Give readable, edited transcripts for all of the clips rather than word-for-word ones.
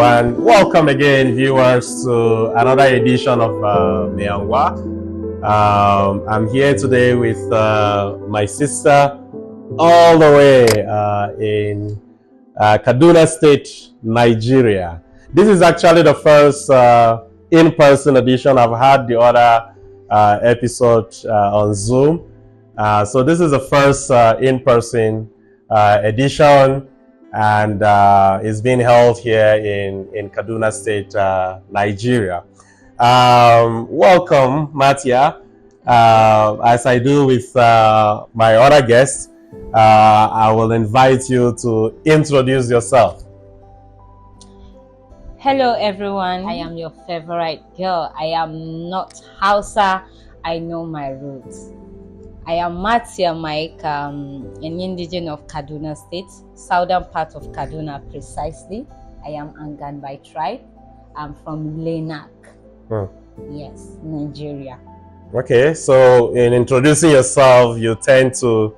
and welcome again, viewers, to another edition of Unguwa. I'm here today with my sister, all the way in Kaduna State, Nigeria. This is actually the first in-person edition. I've had the other episode on Zoom. So this is the first in-person edition, and it's being held here in Kaduna State, Nigeria. Welcome, Matya. As I do with my other guests, I will invite you to introduce yourself. Hello everyone, I am your favorite girl. I am not Hausa, I know my roots. I am Matya I, an indigen of Kaduna State, southern part of Kaduna precisely. I am Angan by tribe. I'm from Lenak. Yes, Nigeria. Okay, so in introducing yourself, you tend to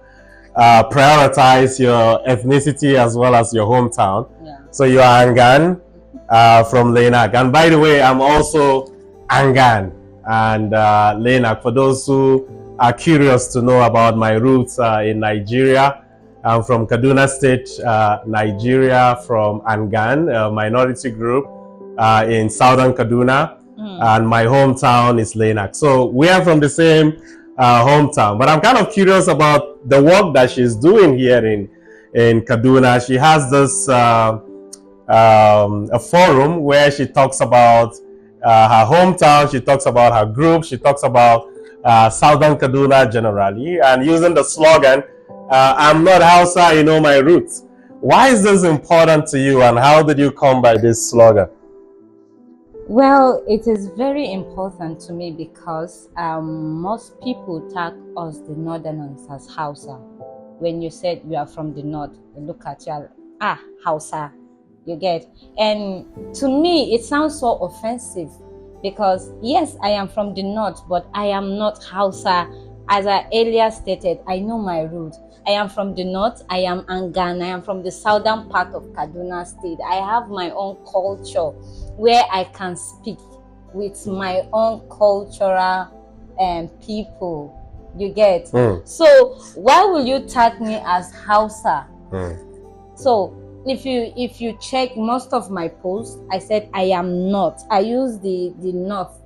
prioritize your ethnicity as well as your hometown. Yeah. So you are Angan from Lenak. And by the way, I'm also Angan and Lenak. For those who are curious to know about my roots in Nigeria, I'm from Kaduna State, Nigeria, from Angan, a minority group in southern Kaduna, and my hometown is Lenak. So we are from the same hometown, but I'm kind of curious about the work that she's doing here in Kaduna. She has this a forum where she talks about her hometown, she talks about her group, she talks about Southern Kaduna generally, and using the slogan, I'm not Hausa, I know my roots. Why is this important to you, and how did you come by this slogan? Well, it is very important to me because most people tag us, the Northerners, as Hausa. When you said you are from the North, they look at you, Hausa, you get. And to me, it sounds so offensive. Because yes, I am from the north, but I am not Hausa. As I earlier stated, I know my roots. I am from the north, I am Angan, I am from the southern part of Kaduna State. I have my own culture where I can speak with my own cultural people. You get? So why will you tag me as Hausa? So if you check most of my posts, I said I am not. I use the north,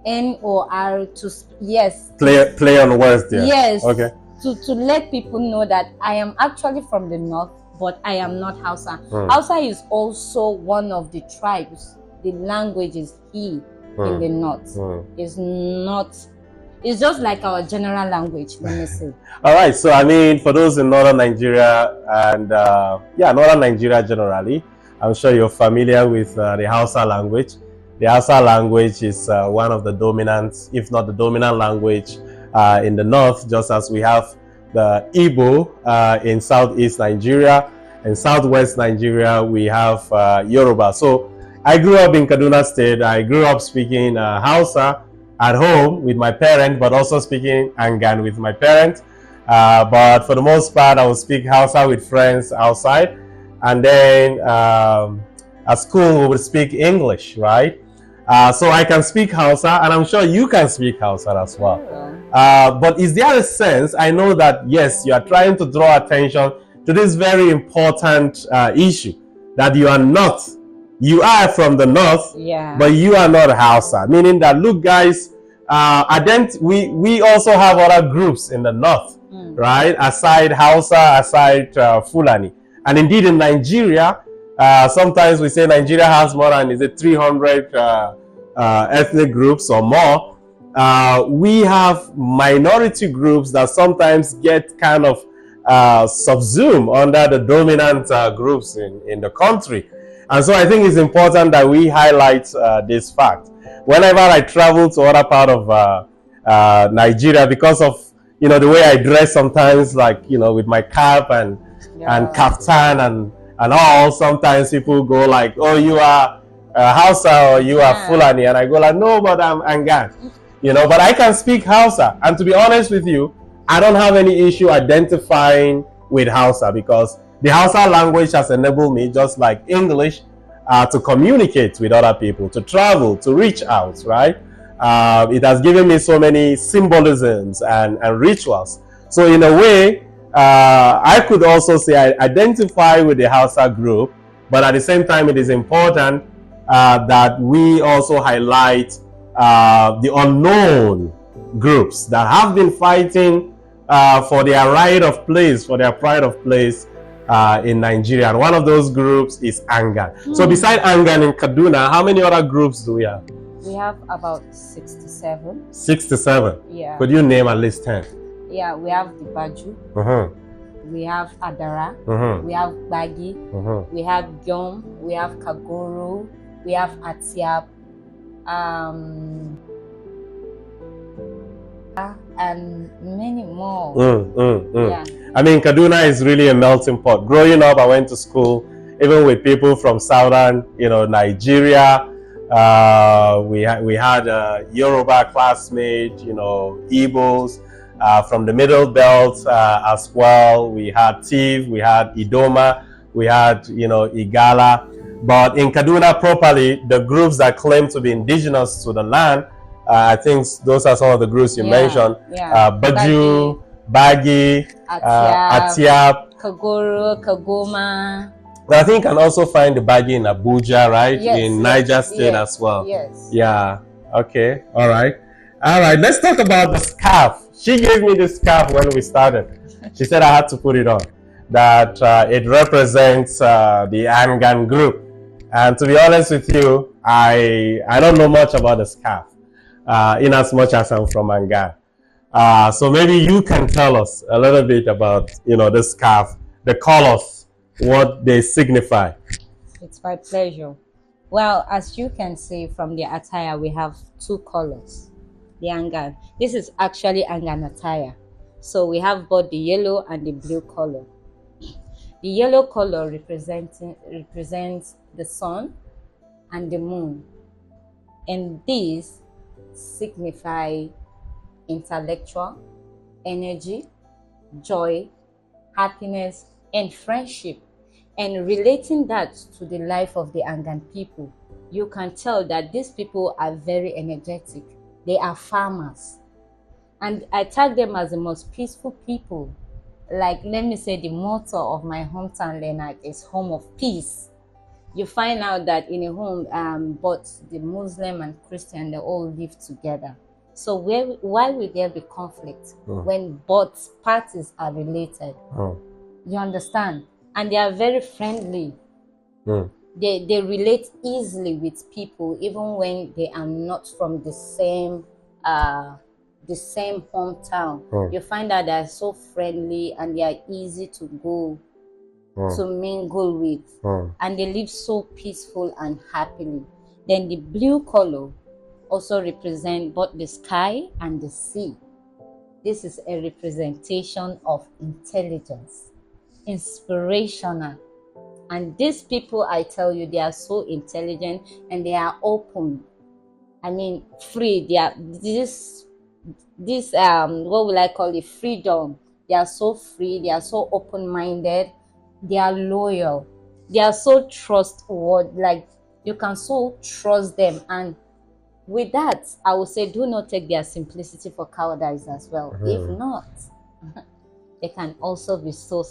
N-O-R, to yes. Play on words there. Yes. Okay. To let people know that I am actually from the north, but I am not Hausa. Hausa is also one of the tribes. The language is in the north. It's not. It's just like our general language, let me say. All right, so I mean, for those in northern Nigeria and northern Nigeria generally, I'm sure you're familiar with the Hausa language. The Hausa language is one of the dominant, if not the dominant language in the north, just as we have the Igbo in southeast Nigeria. In southwest Nigeria, we have Yoruba. So I grew up in Kaduna State. I grew up speaking Hausa at home with my parents, but also speaking Angan with my parents. But for the most part, I would speak Hausa with friends outside. And then at school, we would speak English, right? So I can speak Hausa, and I'm sure you can speak Hausa as well. But is there a sense, I know that, yes, you are trying to draw attention to this very important issue, that you are not. You are from the north, but you are not Hausa. Meaning that, look, guys, we also have other groups in the north, right? Aside Hausa, aside Fulani. And indeed, in Nigeria, sometimes we say Nigeria has more than 300 ethnic groups or more. We have minority groups that sometimes get kind of subsumed under the dominant groups in the country. And so I think it's important that we highlight this fact. Whenever I travel to other part of Nigeria, because of the way I dress sometimes, like with my cap and kaftan and all, sometimes people go like, oh, you are Hausa or you are Fulani, and I go like, no, but I'm Angan. But I can speak Hausa, and to be honest with you, I don't have any issue identifying with Hausa, because the Hausa language has enabled me, just like English to communicate with other people, to travel, to reach out, right? It has given me so many symbolisms and rituals. So in a way, I could also say I identify with the Hausa group, but at the same time, it is important that we also highlight the unknown groups that have been fighting for their right of place, for their pride of place in Nigeria. And one of those groups is Angan. So beside Angan in Kaduna, how many other groups do we have? We have about 67. 67? Yeah. Could you name at least 10? Yeah, we have the Baju. We have Adara. We have Bagi. We have Gyom. We have Kagoro. We have Atiap. And many more. Yeah. I mean, Kaduna is really a melting pot. Growing up, I went to school even with people from southern, Nigeria. We had a Yoruba classmate, Igbos from the Middle Belt as well. We had Tiv, we had Idoma, we had, Igala. But in Kaduna properly, the groups that claim to be indigenous to the land, I think those are some of the groups you mentioned. Baju, Bagi, Atiap, Kagoro, Kagoma. But I think you can also find the Bagi in Abuja, right? Yes, in Niger State as well. Yes. Yeah. Okay. All right. All right. Let's talk about the scarf. She gave me the scarf when we started. She said I had to put it on. That it represents the Angan group. And to be honest with you, I don't know much about the scarf, in as much as I'm from Angan. So maybe you can tell us a little bit about, the scarf, the colors, what they signify. It's my pleasure. Well, as you can see from the attire, we have two colors. The Angan. This is actually Angan attire. So we have both the yellow and the blue color. The yellow color represents the sun and the moon. And these signify intellectual, energy, joy, happiness, and friendship. And relating that to the life of the Angan people, you can tell that these people are very energetic. They are farmers. And I tag them as the most peaceful people. Like, let me say, the motto of my hometown, Leonard, is home of peace. You find out that in a home, both the Muslim and Christian, they all live together. So why would there be conflict when both parties are related? You understand? And they are very friendly. They relate easily with people, even when they are not from the same hometown. You find that they are so friendly and they are easy to go to mingle with, and they live so peaceful and happily. Then the blue color also represents both the sky and the sea. This is a representation of intelligence, inspirational. And these people, I tell you, they are so intelligent and they are open. I mean, free. They are this what will I call it? Freedom. They are so free. They are so open-minded. They are loyal. They are so trustworthy. Like, you can so trust them. And with that, I would say, do not take their simplicity for cowardice as well. If not, they can also be so.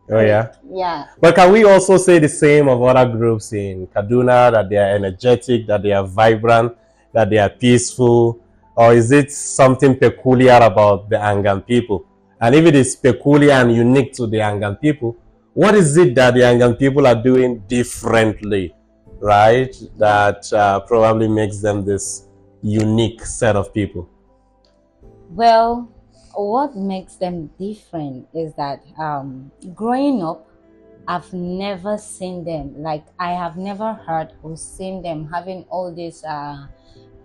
Oh, yeah? Yeah. But can we also say the same of other groups in Kaduna, that they are energetic, that they are vibrant, that they are peaceful? Or is it something peculiar about the Angan people? And if it is peculiar and unique to the Angan people, what is it that the Angan people are doing differently, right? That probably makes them this unique set of people? Well, what makes them different is that growing up, I've never seen them, like I have never heard or seen them having all this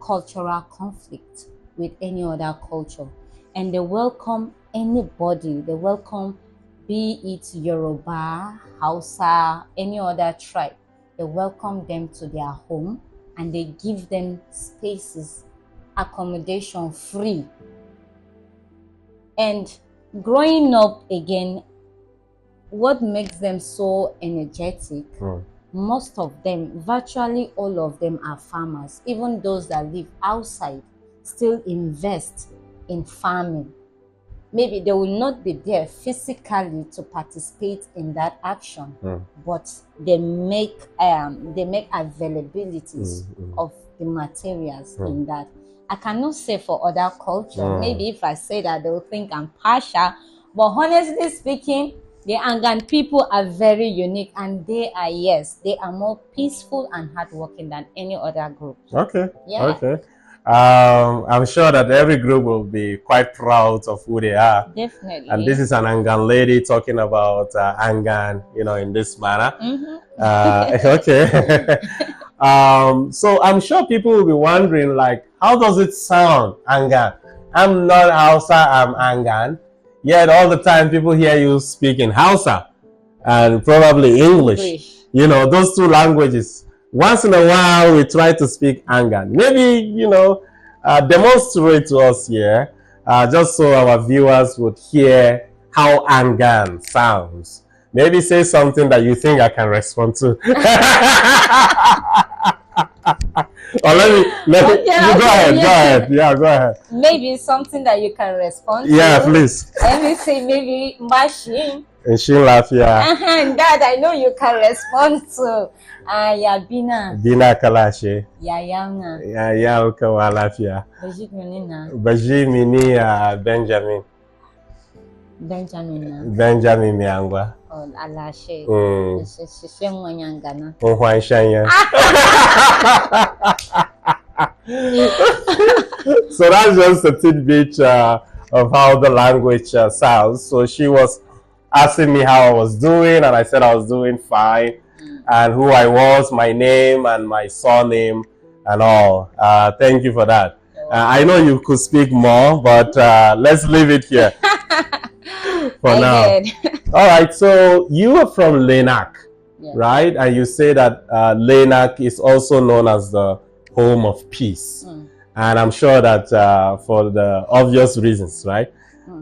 cultural conflict with any other culture. And they welcome anybody. They welcome, be it Yoruba, Hausa, any other tribe. They welcome them to their home and they give them spaces, accommodation free. And growing up again, what makes them so energetic most of them, virtually all of them, are farmers. Even those that live outside still invest in farming. Maybe they will not be there physically to participate in that action, but they make availabilities of the materials in that. I cannot say for other culture. Maybe if I say that, they will think I'm partial. But honestly speaking, the Angan people are very unique, and they are more peaceful and hardworking than any other group. Okay. Yeah. Okay. I'm sure that every group will be quite proud of who they are. Definitely. And this is an Angan lady talking about Angan, in this manner. Okay. So I'm sure people will be wondering, like, how does it sound, Angan? I'm not Hausa, I'm Angan. Yet all the time people hear you speak in Hausa and probably English. Those two languages. Once in a while, we try to speak Angan. Maybe, demonstrate to us here, just so our viewers would hear how Angan sounds. Maybe say something that you think I can respond to. Or let me go ahead. Yeah, go ahead. Maybe something that you can respond to. Yeah, please. Let me say maybe Mbashin. Inshin Lafia. And that I know you can respond to. Ya Bina. Bina Kalashe. Ya Yanga. Ya Ukawa Lafia. Bajit Menina. Bajimini Benjamin. Benjamin Miangwa. Oh, Alashe. Shishemwanyangana. Shanya. So that's just a tidbit of how the language sounds. So she was asking me how I was doing, and I said I was doing fine, and who I was, my name and my surname and all. Thank you for that. I know you could speak more, but let's leave it here for now. All right, so you are from Lenak, right? And you say that Lenak is also known as the home of peace. And I'm sure that for the obvious reasons, right?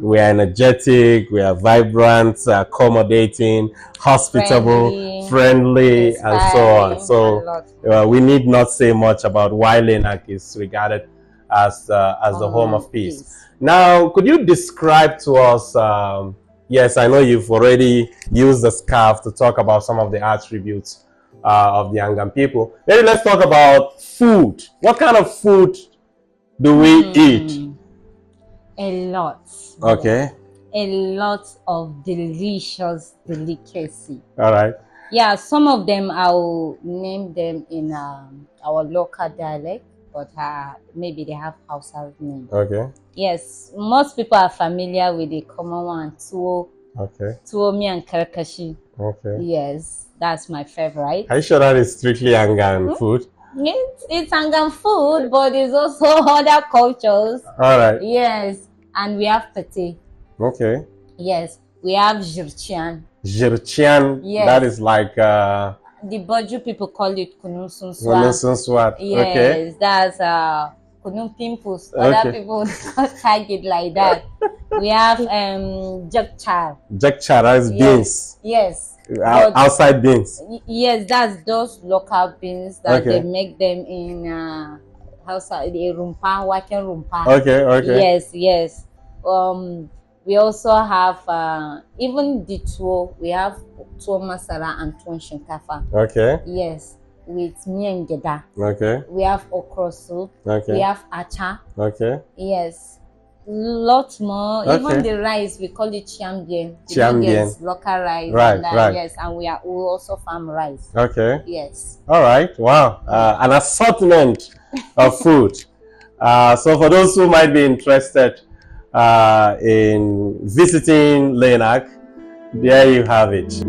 We are energetic, we are vibrant, accommodating, hospitable, friendly, and so on. So we need not say much about why Lenak is regarded as the home of peace. Now, could you describe to us, yes, I know you've already used the scarf to talk about some of the attributes of the Angan people. Maybe let's talk about food. What kind of food do we eat? A lot. Okay. A lot of delicious delicacy. All right. Yeah, some of them I'll name them in our local dialect, but maybe they have household name. Okay. Yes, most people are familiar with the common one, tuwo. Okay. Tuwo mi and karkashi. Okay. Yes, that's my favorite. Are you sure that is strictly Angan food? It's Angan food, but it's also other cultures. All right. Yes, and we have pate. Okay. Yes, we have jirchian. Jirchian. Yes. That is like the Boju people call it kunun sunswa. Kunun sunswa. Yes, okay. That's kunun pimples. Other people tag it like that. We have jakchar. Jakchar is beans. Yes. Outside beans. Yes, that's those local beans that they make them in rumpa, waken rumpa. Okay, okay. Yes. We also have even the tuwo. We have tuwo masara and tuwo shinkafa. Okay. Yes, with miyan geda. Okay. We have okra soup. Okay. We have acha. Okay. Yes. Lots more. Okay. Even the rice, we call it chiambien. Chiambien. Local rice. Right, right. Yes, and we also farm rice. Okay. Yes. All right. Wow. An assortment of food. So for those who might be interested in visiting Lenak, there you have it.